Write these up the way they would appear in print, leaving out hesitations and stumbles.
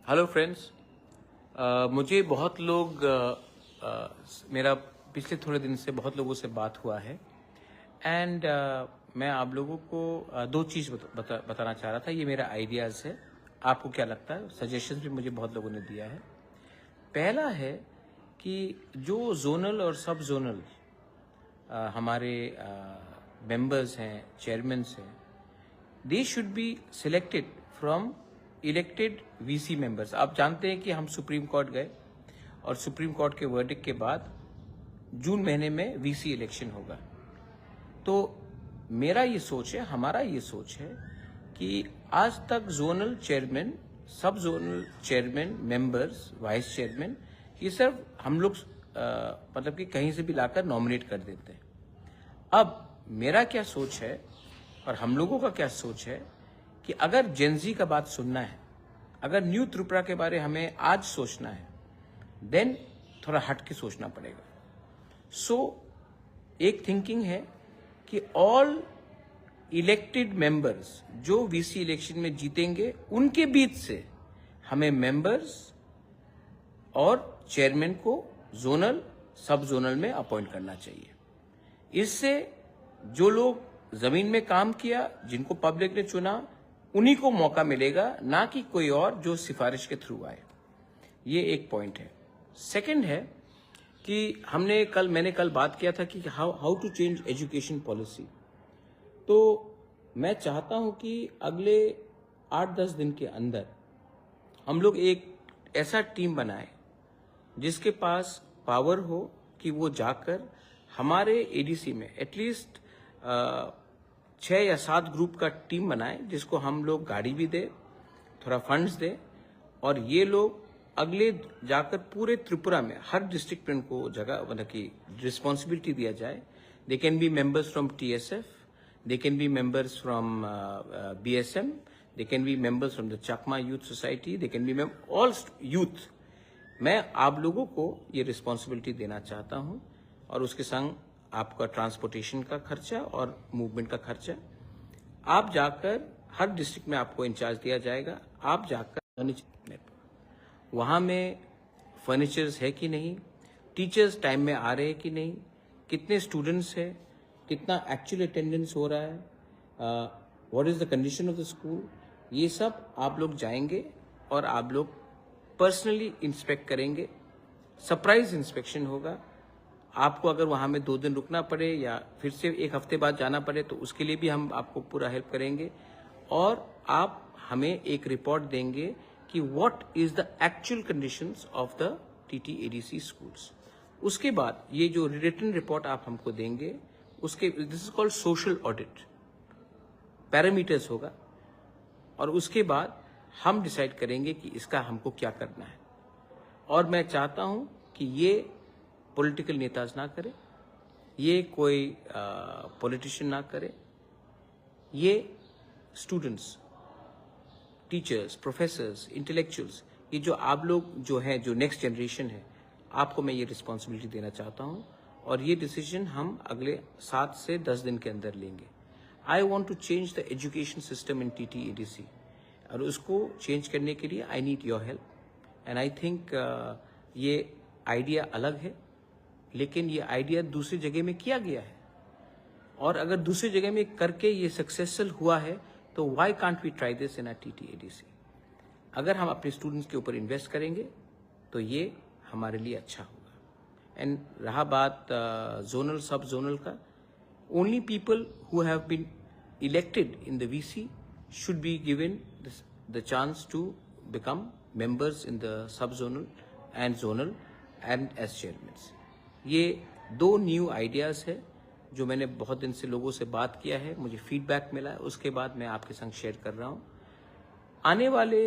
Hello friends. मुझे बहुत लोग मेरा पिछले थोड़े दिन से बहुत लोगों से बात हुआ है एंड मैं आप लोगों को दो चीज़ बताना चाह रहा था। ये मेरा आइडियाज़ है, आपको क्या लगता है? सजेशंस भी मुझे बहुत लोगों ने दिया है। पहला है कि जो जोनल और सब जोनल हमारे मेंबर्स हैं, चेयरमैन्स हैं, they should be selected from elected VC members. आप जानते हैं कि हम सुप्रीम कोर्ट गए और सुप्रीम कोर्ट के वर्डिक्ट के बाद जून महीने में वीसी इलेक्शन होगा। तो मेरा ये सोच है, हमारा ये सोच है कि आज तक जोनल चेयरमैन, सब zonal chairman, members, vice chairman, ये सब हम लोग मतलब कि कहीं से भी लाकर नॉमिनेट कर देते हैं। अब मेरा क्या सोच है और हम लोगों का क्या सोच है कि अगर जेनजी का बात सुनना है, अगर न्यू त्रिपुरा के बारे हमें आज सोचना है, देन थोड़ा हट के सोचना पड़ेगा। एक थिंकिंग है कि ऑल इलेक्टेड मेंबर्स जो वीसी इलेक्शन में जीतेंगे, उनके बीच से हमें मेंबर्स और चेयरमैन को जोनल, सब जोनल में अपॉइंट करना चाहिए। इससे जो लोग जमीन में काम किया, जिनको पब्लिक ने चुना, उन्हीं को मौका मिलेगा, ना कि कोई और जो सिफारिश के थ्रू आए। ये एक पॉइंट है। सेकंड है कि मैंने कल बात किया था कि how to change education policy. तो मैं चाहता हूं कि अगले 8-10 दिन के अंदर हम लोग एक ऐसा टीम बनाए जिसके पास पावर हो कि वो जाकर हमारे एडीसी में एटलीस्ट 6 या 7 ग्रुप का टीम बनाए, जिसको हम लोग गाड़ी भी दे, थोड़ा फंड्स दे, और ये लोग अगले जाकर पूरे त्रिपुरा में हर डिस्ट्रिक्ट में उनको जगह मतलब कि रिस्पॉन्सिबिलिटी दिया जाए। They can be members from TSF, they can be members from BSM, they can be members from the Chakma youth society, they can be all youth. मैं आप लोगों को ये रिस्पॉन्सिबिलिटी देना चाहता हूँ और उसके संग आपका ट्रांसपोर्टेशन का खर्चा और मूवमेंट का खर्चा। आप जाकर हर डिस्ट्रिक्ट में आपको इंचार्ज दिया जाएगा। आप जाकर वहाँ में फर्नीचर्स है कि नहीं, टीचर्स टाइम में आ रहे हैं कि नहीं, कितने स्टूडेंट्स हैं, कितना एक्चुअल अटेंडेंस हो रहा है, what is the condition of the school, ये सब आप लोग जाएंगे और आप लोग पर्सनली इंस्पेक्ट करेंगे। सरप्राइज इंस्पेक्शन होगा। आपको अगर वहाँ में 2 दिन रुकना पड़े या फिर से 1 हफ्ते बाद जाना पड़े तो उसके लिए भी हम आपको पूरा हेल्प करेंगे, और आप हमें एक रिपोर्ट देंगे कि what is the actual conditions of the TTADC schools. उसके बाद ये जो रिटन रिपोर्ट आप हमको देंगे, उसके this is called social audit, parameters होगा, और उसके बाद हम डिसाइड करेंगे कि इसका हमको क्या करना है। और मैं चाहता हूं कि ये पॉलिटिकल नेताज ना करे, ये कोई पॉलिटिशियन ना करे, ये स्टूडेंट्स, टीचर्स, प्रोफेसर्स, इंटेलेक्चुअल्स, ये जो आप लोग जो हैं, जो नेक्स्ट जनरेशन है, आपको मैं ये रिस्पॉन्सिबिलिटी देना चाहता हूँ, और ये डिसीजन हम अगले 7 से 10 दिन के अंदर लेंगे। I want to change the education system in TTADC, और उसको चेंज करने के लिए I need your help, and I think ये आइडिया अलग है, लेकिन ये आइडिया दूसरी जगह में किया गया है, और अगर दूसरी जगह में करके ये सक्सेसफुल हुआ है तो why can't we try this in TTADC। अगर हम अपने स्टूडेंट्स के ऊपर इन्वेस्ट करेंगे तो ये हमारे लिए अच्छा होगा। एंड रहा बात जोनल, सब जोनल का, only people who have been elected in the VC should be given the chance to become members in the sub-zonal and zonal and as chairmen। ये 2 न्यू आइडियाज़ है जो मैंने बहुत दिन से लोगों से बात किया है, मुझे फीडबैक मिला है, उसके बाद मैं आपके संग शेयर कर रहा हूँ। आने वाले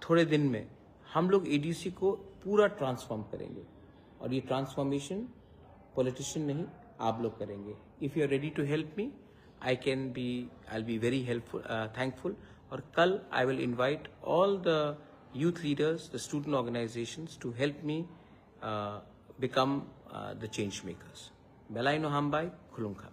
थोड़े दिन में हम लोग ADC को पूरा ट्रांसफॉर्म करेंगे, और ये ट्रांसफॉर्मेशन पॉलिटिशियन नहीं, आप लोग करेंगे। If you are ready to help me, I'll be very helpful, thankful। और कल I will invite all the youth leaders, the student organizations to help me become the change makers। Belaino Hambai, Khulungkha।